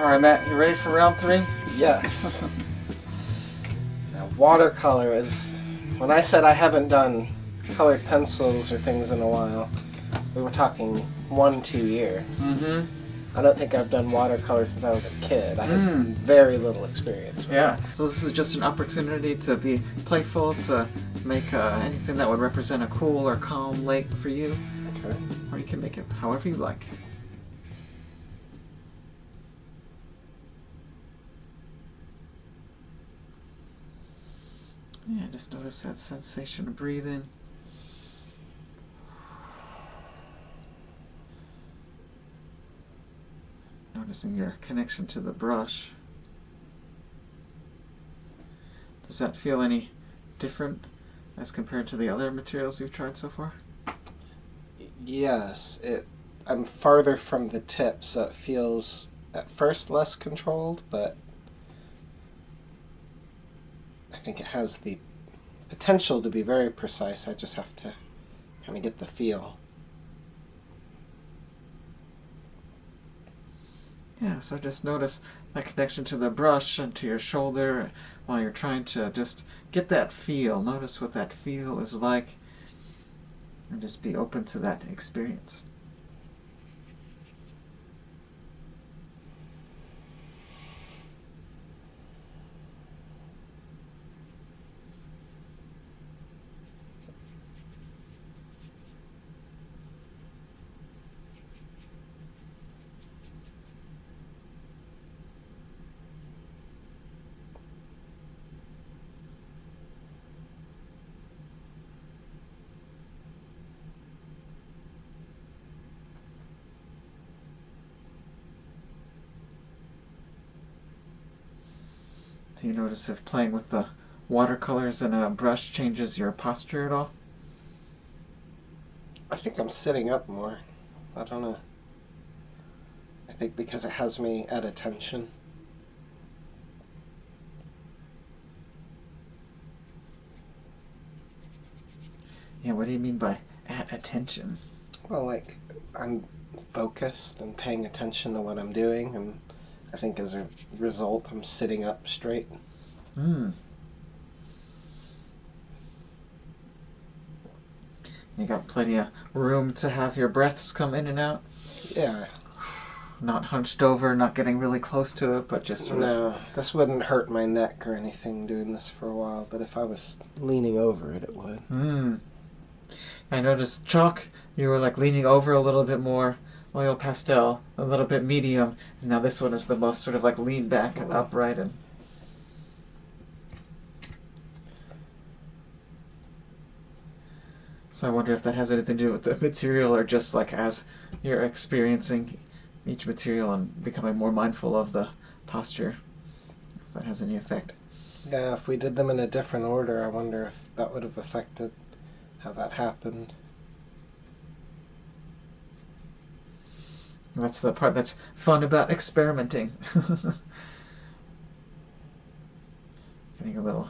All right, Matt, you ready for round 3? Yes. Now, watercolor is... When I said I haven't done colored pencils or things in a while, we were talking 1-2 years. Mm-hmm. I don't think I've done watercolor since I was a kid. I have very little experience with it. So this is just an opportunity to be playful, to make anything that would represent a cool or calm lake for you. Okay. Or you can make it however you like. Yeah, just notice that sensation of breathing. Noticing your connection to the brush. Does that feel any different as compared to the other materials you've tried so far? Yes, I'm farther from the tip, so it feels at first less controlled, but I think it has the potential to be very precise. I just have to kind of get the feel. Yeah, so just notice that connection to the brush and to your shoulder while you're trying to just get that feel. Notice what that feel is like and just be open to that experience. Do you notice if playing with the watercolors and a brush changes your posture at all? I think I'm sitting up more. I don't know. I think because it has me at attention. Yeah, what do you mean by at attention? Well, like, I'm focused and paying attention to what I'm doing, and I think as a result, I'm sitting up straight. You got plenty of room to have your breaths come in and out? Yeah. Not hunched over, not getting really close to it, but just sort of... No, this wouldn't hurt my neck or anything doing this for a while, but if I was leaning over it, it would. I noticed chalk, you were like leaning over a little bit more, oil pastel, a little bit medium, and now this one is the most sort of like lean back and upright. And so I wonder if that has anything to do with the material or just like as you're experiencing each material and becoming more mindful of the posture, if that has any effect. Yeah, if we did them in a different order, I wonder if that would have affected how that happened. That's the part that's fun about experimenting. Getting a little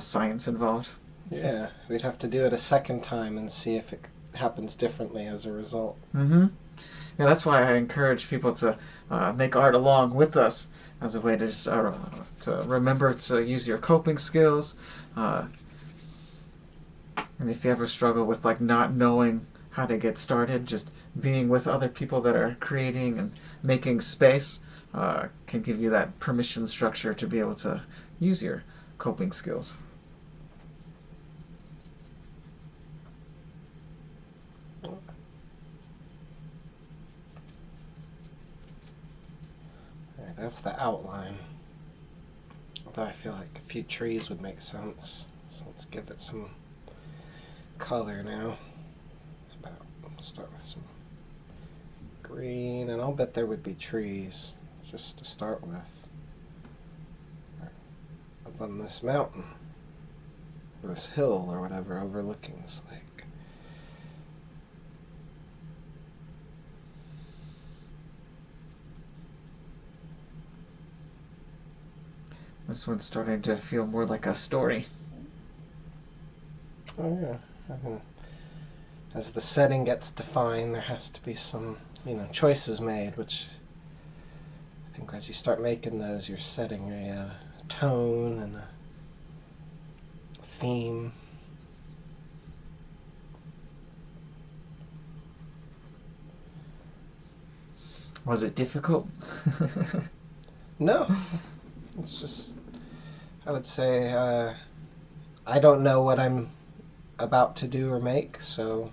science involved. Yeah, we'd have to do it a second time and see if it happens differently as a result. Yeah, that's why I encourage people to make art along with us as a way to just to remember to use your coping skills. And if you ever struggle with like not knowing how to get started, just being with other people that are creating and making space can give you that permission structure to be able to use your coping skills. Alright, that's the outline. Although I feel like a few trees would make sense. So let's give it some color now. We'll start with some green, and I'll bet there would be trees just to start with. Up on this mountain, or this hill, or whatever, overlooking this lake. This one's starting to feel more like a story. Oh yeah. As the setting gets defined, there has to be some, choices made, which I think as you start making those, you're setting a tone and a theme. Was it difficult? No, it's just, I would say, I don't know what I'm about to do or make, so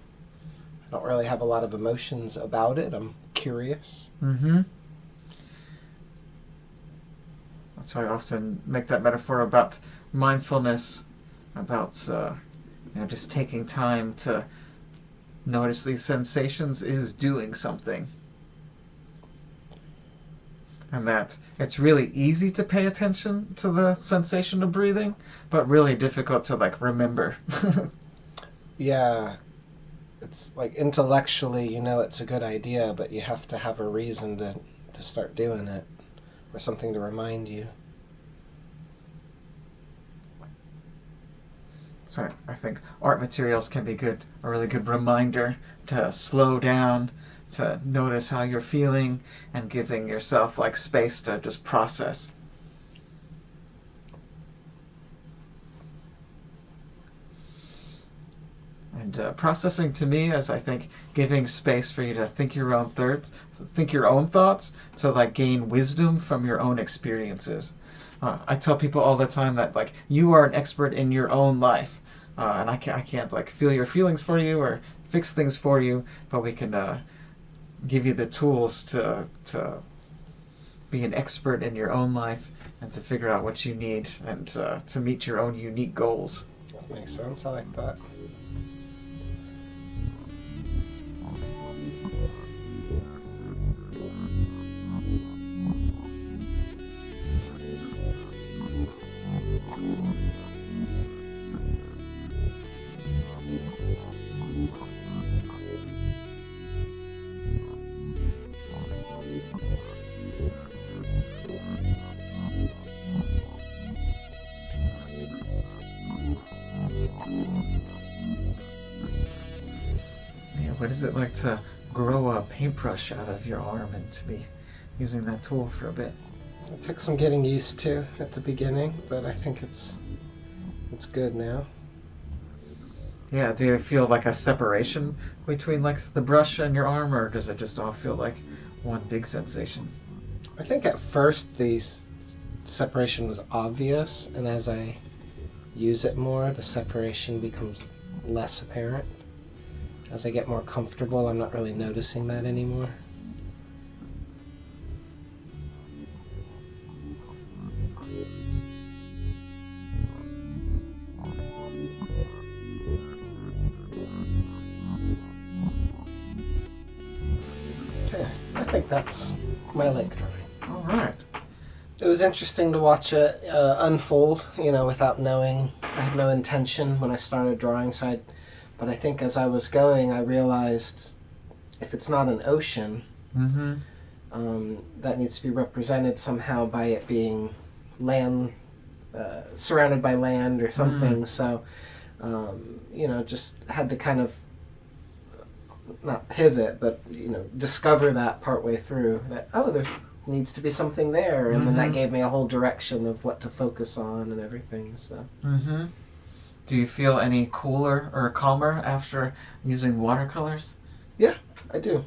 I don't really have a lot of emotions about it. I'm curious. Mm-hmm. That's why I often make that metaphor about mindfulness, about just taking time to notice these sensations is doing something. And that it's really easy to pay attention to the sensation of breathing, but really difficult to remember. Yeah, it's like intellectually, it's a good idea, but you have to have a reason to start doing it, or something to remind you. So I think art materials can be a really good reminder to slow down, to notice how you're feeling, and giving yourself space to just process. And processing to me is, I think, giving space for you to think your own thoughts, to gain wisdom from your own experiences. I tell people all the time that you are an expert in your own life, and I can't feel your feelings for you or fix things for you, but we can give you the tools to be an expert in your own life and to figure out what you need and to meet your own unique goals. That makes sense. I like that. What is it like to grow a paintbrush out of your arm and to be using that tool for a bit? It took some getting used to at the beginning, but I think it's good now. Yeah, do you feel a separation between the brush and your arm, or does it just all feel like one big sensation? I think at first the separation was obvious, and as I use it more, the separation becomes less apparent. As I get more comfortable, I'm not really noticing that anymore. Okay, I think that's my lake drawing. All right. It was interesting to watch it unfold, without knowing. I had no intention when I started drawing, but I think as I was going, I realized if it's not an ocean, that needs to be represented somehow by it being land, surrounded by land or something. So, just had to kind of not pivot, but discover that partway through that there needs to be something there, and then that gave me a whole direction of what to focus on and everything. So. Do you feel any cooler or calmer after using watercolors? Yeah, I do.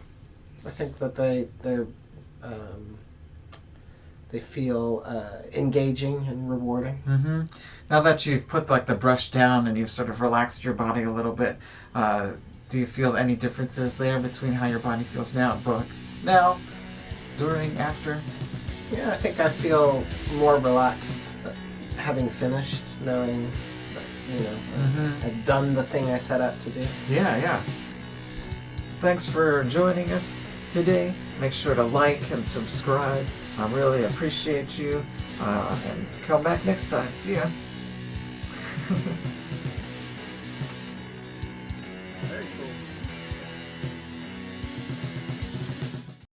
I think that they feel engaging and rewarding. Now that you've put the brush down and you've sort of relaxed your body a little bit, do you feel any differences there between how your body feels now, during, after? Yeah, I think I feel more relaxed having finished, knowing that, I've done the thing I set out to do. Yeah. Thanks for joining us today. Make sure to like and subscribe. I really appreciate you. And come back next time. See ya. Very cool.